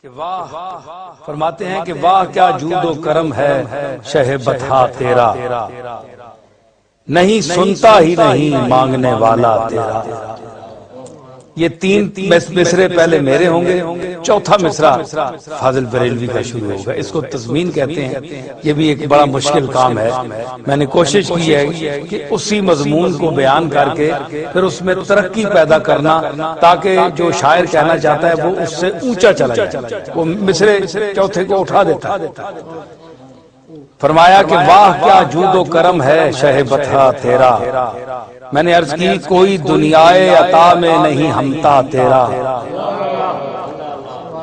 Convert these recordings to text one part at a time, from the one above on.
کہ واہ فرماتے ہیں کہ واہ کیا جود و کرم ہے شہ بطحا تیرا، نہیں سنتا ہی نہیں مانگنے والا تیرا۔ یہ تین مصرے پہلے میرے ہوں گے، چوتھا مصرع فاضل بریلوی کا شروع ہوگا۔ اس کو تضمین کہتے ہیں۔ یہ بھی ایک بڑا مشکل کام ہے۔ میں نے کوشش کی ہے کہ اسی مضمون کو بیان کر کے پھر اس میں ترقی پیدا کرنا، تاکہ جو شاعر کہنا چاہتا ہے وہ اس سے اونچا چلا جائے، وہ مصرے چوتھے کو اٹھا دیتا ہے۔ فرمایا کہ واہ کیا جود و کرم ہے شہ بطحا تیرا، میں نے عرض کی کوئی دنیائے عطا میں نہیں ہمتا تیرا،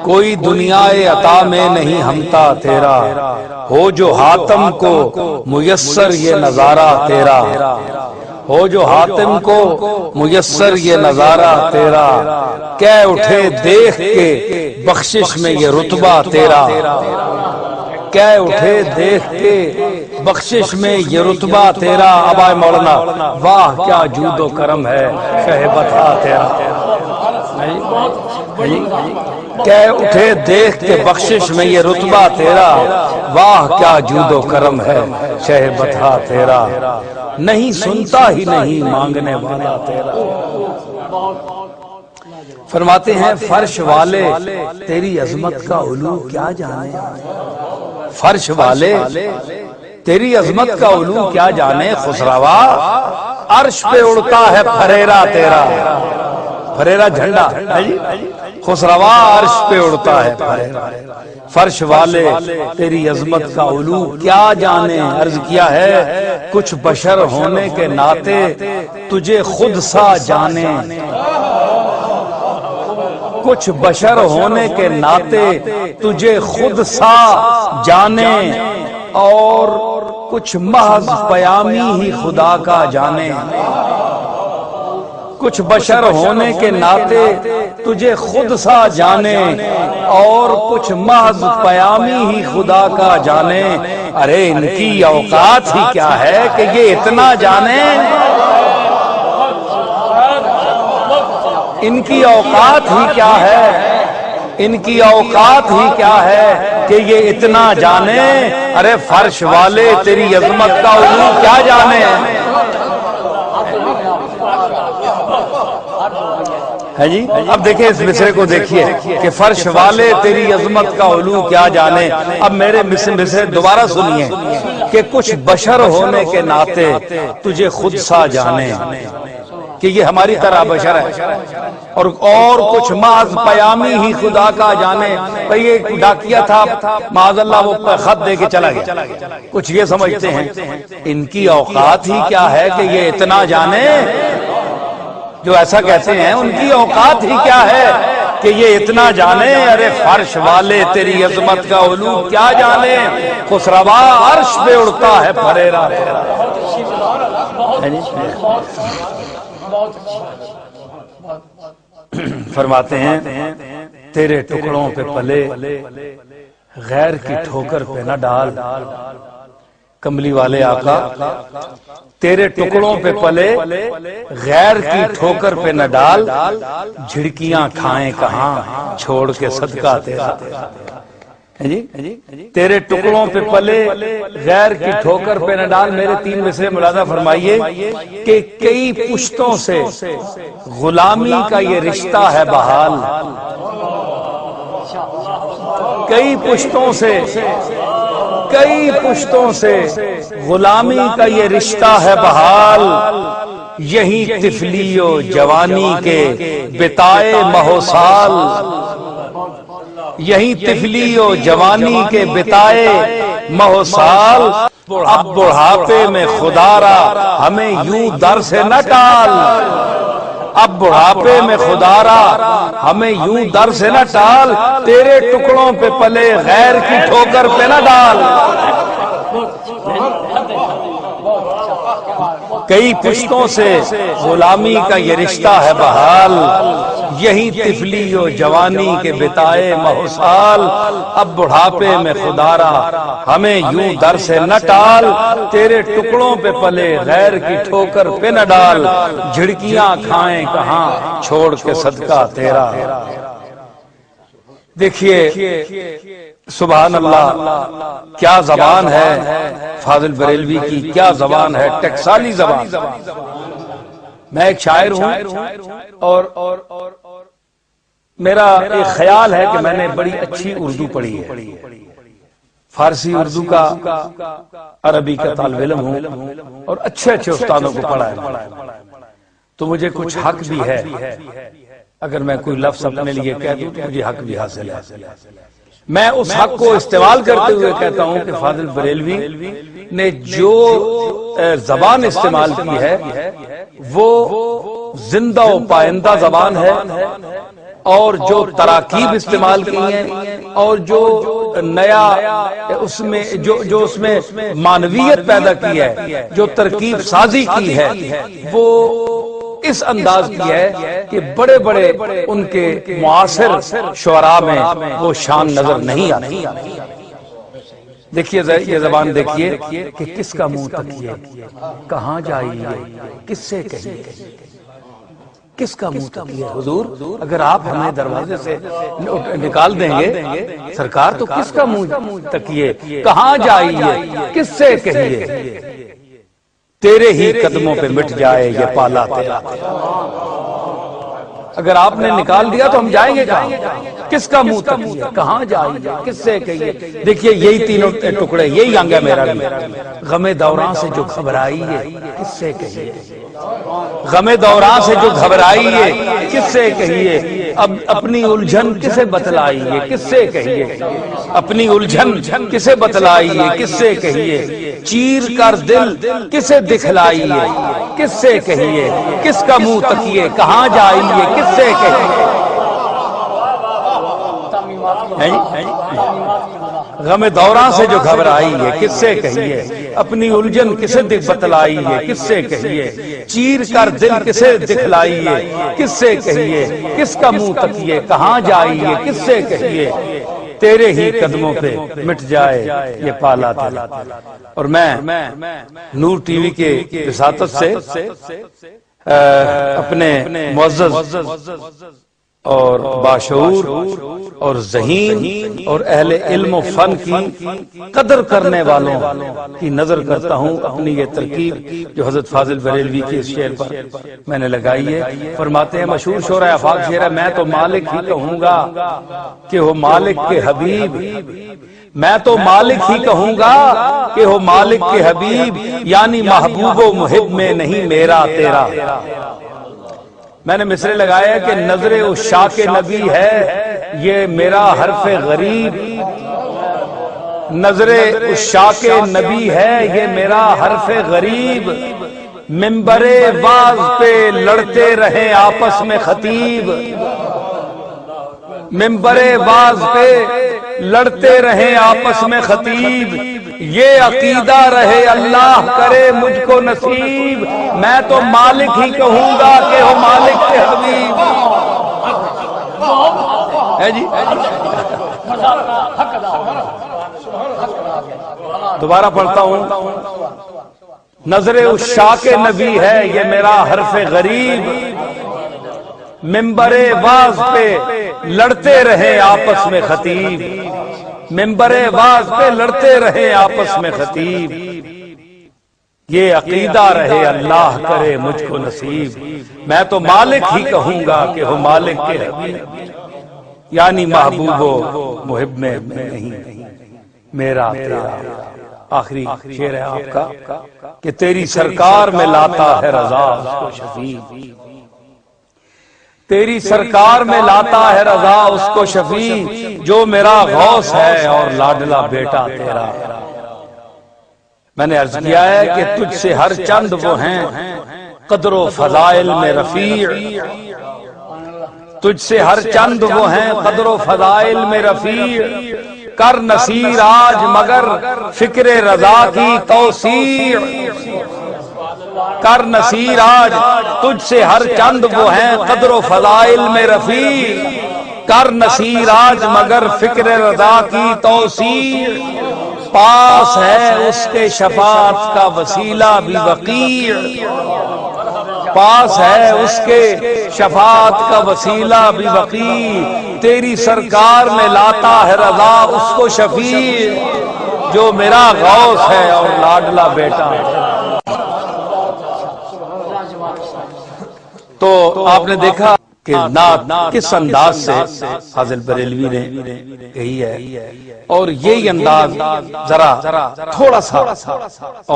کوئی دنیائے عطا میں نہیں ہمتا تیرا، ہو جو حاتم کو میسر یہ نظارہ تیرا، ہو جو حاتم کو میسر یہ نظارہ تیرا، کہہ اٹھے دیکھ کے بخشش میں یہ رتبہ تیرا، کہہ اٹھے دیکھ کے بخشش میں یہ رتبہ تیرا۔ ابائے مولانا واہ کیا جود و کرم ہے شہ بطحا تیرا، کہہ اٹھے دیکھ کے بخشش میں یہ رتبہ تیرا، واہ کیا جود و کرم ہے شہ بطحا تیرا، نہیں سنتا ہی نہیں مانگنے والا تیرا۔ فرماتے ہیں فرش والے تیری عظمت کا علو کیا جانے، فرش والے تیری عظمت کا علو کیا جانے، خسروا عرش پہ اڑتا ہے پھریرا تیرا، پھریرا جھنڈا، خسروا عرش پہ اڑتا ہے پھریرا، فرش والے تیری عظمت کا علو کیا جانے۔ عرض کیا ہے کچھ بشر ہونے کے ناطے تجھے خود سا جانے، کچھ بشر ہونے کے ناطے تجھے خود سا جانے، اور کچھ محض پیامی ہی خدا کا جانے، کچھ بشر ہونے کے ناطے تجھے خود سا جانے، اور کچھ محض پیامی ہی خدا کا جانے۔ ارے ان کی اوقات ہی کیا ہے کہ یہ اتنا جانے، ان کی اوقات ہی کیا ہے، ان کی اوقات ہی کیا ہے کہ یہ اتنا جانے۔ ارے فرش والے تیری عظمت کا علو کیا جانے، ہے جی۔ اب دیکھیں اس مصرے کو دیکھیے کہ فرش والے تیری عظمت کا علو کیا جانے۔ اب میرے مصرے دوبارہ سنیے کہ کچھ بشر ہونے کے ناطے تجھے خود سا جانے، کہ یہ ہماری طرح بشر ہے، اور کچھ محض پیامی ہی خدا کا جانے۔ بھئی یہ ڈاکیا تھا معاذ اللہ، وہ خط دے کے چلا گیا، کچھ یہ سمجھتے ہیں ان کی اوقات ہی کیا ہے کہ یہ اتنا جانے، جو ایسا کہتے ہیں ان کی اوقات ہی کیا ہے کہ یہ اتنا جانے۔ ارے فرش والے تیری عظمت کا علو کیا جانے، خسروا عرش پہ اڑتا ہے پھریرا تیرا۔ فرماتے ہیں تیرے ٹکڑوں پہ پلے غیر کی ٹھوکر پہ نہ ڈال، کملی والے آقا تیرے ٹکڑوں پہ پلے غیر کی ٹھوکر پہ نہ ڈال، جھڑکیاں کھائیں کہاں چھوڑ کے صدقہ تیرا۔ تیرے ٹکڑوں پہ پلے غیر کی ٹھوکر پہ نہ ڈال۔ میرے تین مصرے ملاحظہ فرمائیے کہ کئی پشتوں سے غلامی کا یہ رشتہ ہے بحال، کئی پشتوں سے غلامی کا یہ رشتہ ہے بحال، یہی طفلی و جوانی کے بتائے مہو سال، یہی طفلی و جوانی کے بتائے مہو سال، اب بڑھاپے میں خدا را ہمیں یوں در سے نہ ٹال، اب بڑھاپے میں خدا را ہمیں یوں در سے نہ ٹال، تیرے ٹکڑوں پہ پلے غیر کی ٹھوکر پہ نہ ڈال۔ کئی پشتوں سے غلامی کا یہ رشتہ ہے بحال، یہی طفلی و جوانی کے بتائے مہو سال، اب بڑھاپے میں خدا را ہمیں یوں در سے نہ ٹال، تیرے ٹکڑوں پہ پلے غیر کی ٹھوکر پہ نہ ڈال، جھڑکیاں کھائیں کہاں چھوڑ کے صدقہ تیرا۔ دیکھیے سبحان اللہ، کیا زبان ہے فاضل بریلوی کی، کیا زبان ہے، ٹکسالی زبان۔ میں ایک شاعر ہوں اور میرا ایک خیال ہے کہ میں نے بڑی اچھی اردو پڑھی ہے، فارسی اردو کا، عربی کا طالب علم ہوں اور اچھے استادوں کو پڑھا ہے، تو مجھے کچھ حق بھی ہے، اگر میں کوئی لفظ اپنے لیے کہہ دوں تو مجھے حق بھی حاصل ہے۔ میں اس حق کو استعمال کرتے ہوئے کہتا ہوں کہ فاضل بریلوی نے جو زبان استعمال کی ہے وہ زندہ و پائندہ زبان ہے، اور جو تراکیب استعمال کی ہیں اور جو نیا اس میں جو اس میں معنویت پیدا کی ہے، جو ترکیب سازی کی ہے، وہ اس انداز کی ہے کہ بڑے بڑے ان کے معاصر شعراء میں وہ شان نظر نہیں آتی۔ دیکھیے یہ زبان دیکھیے کہ کس کا منہ تکیے، کہاں جائیے، کس سے کہیے، کس کا منہ تکیے۔ حضور اگر آپ ہمیں دروازے سے نکال دیں گے سرکار تو کس کا منہ تکیے، کہاں جائیے، کس سے کہیے، تیرے ہی قدموں پہ مٹ جائے یہ پالا تیرا۔ اگر آپ نے نکال دیا تو ہم جائیں گے کہاں، کس کا منہ تکیے، کہاں جائیے، کس سے کہیے۔ دیکھیے یہی تینوں ٹکڑے، یہی انگ ہے میرا بھی، غم دوراں سے جو گھبرائی ہے کس سے کہیے، غم دوراں سے جو گھبرائی ہے کس سے کہیے، اب اپنی الجھن کسے بتلائیے، کس سے کہیے، اپنی الجھن کسے بتلائیے، کس سے کہیے، چیر کر دل کسے دکھلائیے، کس سے کہیے، کس کا منہ تکیے، کہاں جائیے، کس سے کہیے۔ غم دوراں سے جو گھبرائی ہے کس سے کہیے، اپنی الجھن کسے بتلائی ہے، کس سے کہیے، چیر کر دل کسے دکھلائی ہے، کس سے کہیے، کس کا منہ تکیے، کہاں جائیے، کس سے کہیے، تیرے ہی قدموں پہ مٹ جائے یہ پالا تیرا۔ اور میں نور ٹی وی کے وساطت سے اپنے معزز اور باشعور اور ذہین اور اہل علم و فن کی قدر کرنے والوں کی نظر کرتا ہوں اپنی یہ ترکیب جو حضرت فاضل بریلوی کے اس شعر پر میں نے لگائی ہے۔ فرماتے ہیں مشہور شعرا آفاق شعر ہے، میں تو مالک ہی کہوں گا کہ ہو مالک کے حبیب، میں تو مالک ہی کہوں گا کہ ہو مالک کے حبیب، یعنی محبوب و محب میں نہیں میرا تیرا۔ میں نے مصرے لگایا کہ نظر عشاق نبی ہے یہ میرا حرف غریب، نظر عشاق نبی ہے یہ میرا حرف غریب، منبر واز پہ لڑتے رہے آپس میں خطیب، منبر واز پہ لڑتے رہے آپس میں خطیب، یہ عقیدہ رہے اللہ کرے مجھ کو نصیب، میں تو مالک ہی کہوں گا کہ ہو مالک کے حبیب۔ ہے جی دوبارہ پڑھتا ہوں، نظر عشاق نبی ہے یہ میرا حرف غریب، منبر واز پہ لڑتے رہے آپس میں خطیب، منبر واز پہ لڑتے رہے آپس میں خطیب، یہ عقیدہ رہے اللہ کرے مجھ کو نصیب، میں تو مالک ہی کہوں گا کہ ہو مالک کے حبیب، یعنی محبوب و محب میں نہیں میرا تیرا۔ آخری شعر ہے آپ کا کہ تیری سرکار میں لاتا ہے رضا اس کو شفیع، تیری سرکار میں لاتا ہے رضا اس کو شفیع، جو میرا غوث ہے اور لاڈلا بیٹا تیرا۔ میں نے عرض کیا ہے کہ تجھ سے ہر چند وہ ہیں قدر و فضائل میں رفیع، تجھ سے ہر چند وہ ہیں قدر و فضائل میں رفیع، کر نصیر آج مگر فکر رضا کی توسیع، کر نصیر آج تجھ سے ہر چند وہ ہیں قدر و فضائل میں رفیع، کر نصیر آج مگر فکر رضا کی توسیع، پاس ہے اس کے شفاعت کا وسیلہ بھی وقیع، پاس ہے اس کے شفاعت کا وسیلہ بھی وقی، تیری سرکار میں لاتا ہے رضا اس کو شفیع، جو میرا غوث ہے اور لاڈلا بیٹا ہے۔ تو آپ نے دیکھا کہ نعت کس انداز سے فاضل بریلوی نے کہی ہے، اور یہی انداز ذرا تھوڑا سا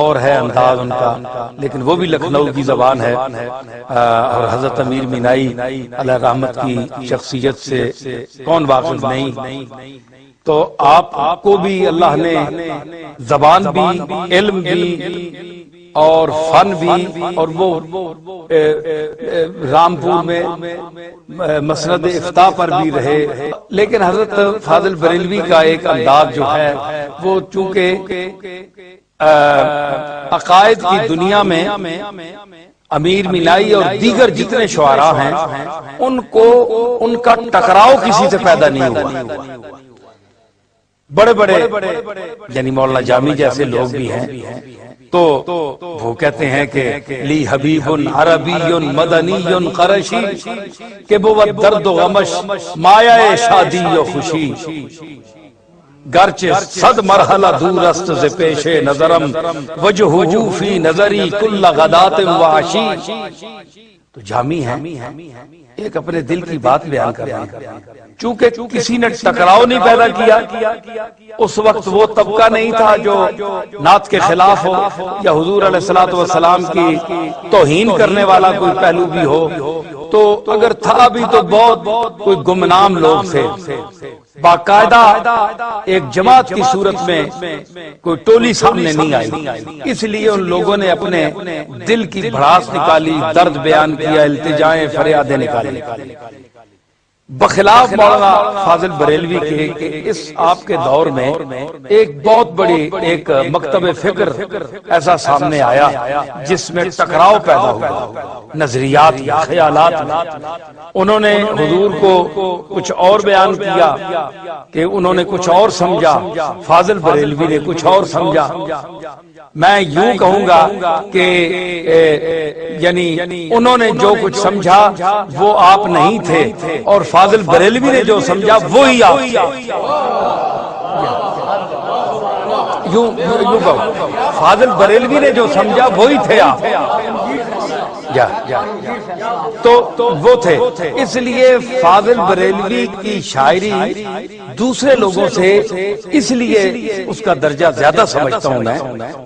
اور ہے انداز ان کا، لیکن وہ بھی لکھنؤ کی زبان ہے، اور حضرت امیر مینائی علیہ رحمت کی شخصیت سے کون واقف نہیں۔ تو آپ کو بھی اللہ نے زبان بھی، علم بھی اور فن بھی، اور وہ رامپور میں مسند افتاء پر بھی رہے، لیکن حضرت فاضل بریلوی کا ایک انداز جو ہے وہ چونکہ عقائد کی دنیا میں امیر مینائی اور دیگر جتنے شعراء ہیں ان کا ٹکراؤ کسی سے پیدا نہیں ہوا۔ بڑے بڑے یعنی مولانا جامی جیسے لوگ بھی ہیں، تو وہ کہتے ہیں کہ لی حبیب عربی مدنی قرشی کہ بود درد و غمش مایہ شادی و خوشی، گرچہ صد مرحلہ دور است ز پیش نظرم وجہہ فی نظری کل غدات و عشی۔ تو جامی ہے ایک اپنے دل کی بات بیان کر رہے ہیں، چونکہ کسی نے ٹکراؤ نہیں پیدا کیا، اس وقت وہ طبقہ نہیں تھا جو نعت کے خلاف ہو یا حضور علیہ الصلوۃ والسلام کی توہین کرنے والا کوئی پہلو بھی ہو، تو اگر تھا بھی تو بہت کوئی گمنام لوگ تھے، باقاعدہ ایک جماعت کی صورت میں کوئی ٹولی سامنے نہیں آئی، اس لیے ان لوگوں نے اپنے دل کی بھڑاس نکالی، درد بیان کیا، التجائیں فریادیں نکالی، بخلاف مولانا فاضل بریلوی کے کہ اس آپ کے دور میں ایک بہت بڑی ایک مکتب فکر ایسا سامنے آیا جس میں ٹکراؤ پیدا ہوا، نظریات خیالات، انہوں نے حضور کو کچھ اور بیان کیا کہ انہوں نے کچھ اور سمجھا، فاضل بریلوی نے کچھ اور سمجھا۔ میں یوں کہوں گا کہ یعنی انہوں نے جو کچھ سمجھا وہ آپ نہیں تھے، اور فاضل بریلوی نے جو سمجھا وہی آپ تھے۔ یوں کہو، فاضل بریلوی نے جو سمجھا وہی تھے آپ، تو وہ تھے۔ اس لیے فاضل بریلوی کی شاعری دوسرے لوگوں سے اس لیے اس کا درجہ زیادہ سمجھتا ہوں میں،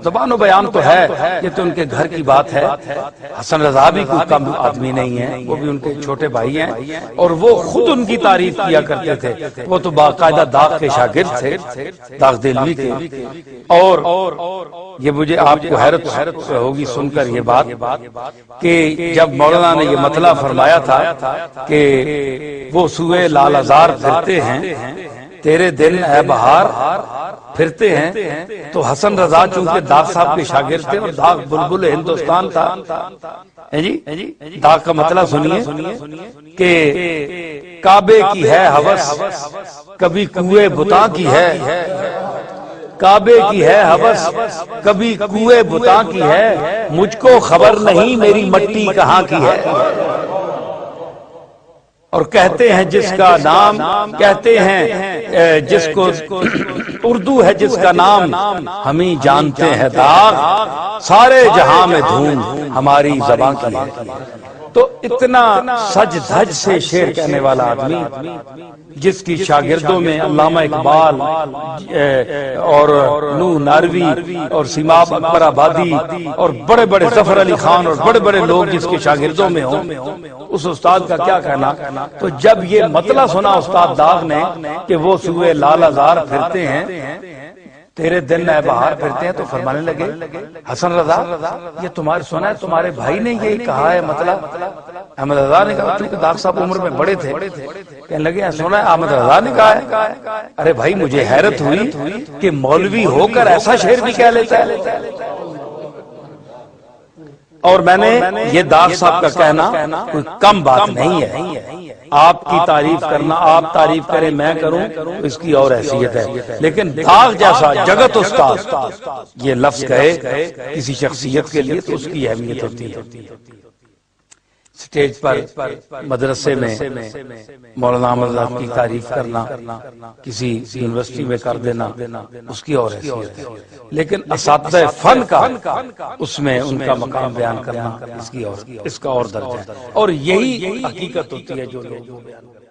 زبان و بیان تو ہے، یہ تو ان کے گھر کی بات ہے۔ حسن رضا بھی کوئی کم آدمی نہیں ہے، وہ بھی ان کے چھوٹے بھائی ہیں، اور وہ خود ان کی تعریف کیا کرتے تھے، وہ تو باقاعدہ داغ کے شاگرد تھے، داغ دہلوی کے۔ اور یہ مجھے آپ کو حیرت ہوگی سن کر یہ بات کہ جب مولانا نے یہ مطلع فرمایا تھا کہ وہ سوئے لال ازار پھرتے ہیں، تیرے دن اے بہار پھرتے ہیں، تو حسن رضا چونکہ داغ صاحب کے شاگرد تھے، اور داغ بلبل ہندوستان تھا، داغ کا مطلب سنیے کہ کعبے کی ہے ہوس کبھی کوئے بتاں کی ہے، کعبے کی ہے ہوس کبھی کوئے بتاں کی ہے، مجھ کو خبر نہیں میری مٹی کہاں کی ہے۔ اور کہتے ہیں جس کا نام، کہتے ہیں جس کو اردو ہے جس کا نام، ہم ہی جانتے ہیں داغ، سارے جہاں میں دھوم ہماری زباں کی ہے۔ تو اتنا سج دھج سے شعر کہنے والا آدمی، جس کی شاگردوں میں علامہ اقبال اور نوح ناروی اور سیماب اکبر آبادی اور بڑے بڑے ظفر علی خان اور بڑے بڑے لوگ جس کے شاگردوں میں ہوں، اس استاد کا کیا کہنا۔ تو جب یہ مطلع سنا استاد داغ نے کہ وہ سوئے لال ازار پھرتے ہیں، تیرے دن اے بہار پھرتے ہیں، تو فرمانے لگے حسن رضا یہ تمہارے سنا ہے، تمہارے بھائی نے یہی کہا ہے مطلب؟ احمد رضا نے کہا، چونکہ داغ صاحب عمر میں بڑے تھے، کہنے لگے سنا ہے احمد رضا نے کہا ہے۔ ارے بھائی مجھے حیرت ہوئی کہ مولوی ہو کر ایسا شعر بھی کہہ لیتا ہے۔ اور میں نے یہ داغ صاحب کا کہنا کوئی کم بات نہیں ہے، آپ کی تعریف کرنا، آپ تعریف کریں میں کروں، اس کی اور حیثیت ہے، لیکن داغ جیسا جگت استاد یہ لفظ کہے کسی شخصیت کے لیے تو اس کی اہمیت ہوتی ہے۔ سٹیج پر مدرسے میں مولانا احمد آزاد کی تعریف کرنا، کسی یونیورسٹی میں کر دینا، اس کی اور حیثیت ہے، لیکن اساتذہ فن کا اس میں ان کا مقام بیان کرنا اس کا اور درجہ ہے، اور یہی حقیقت ہوتی ہے جو لوگ بیان کرتے ہیں۔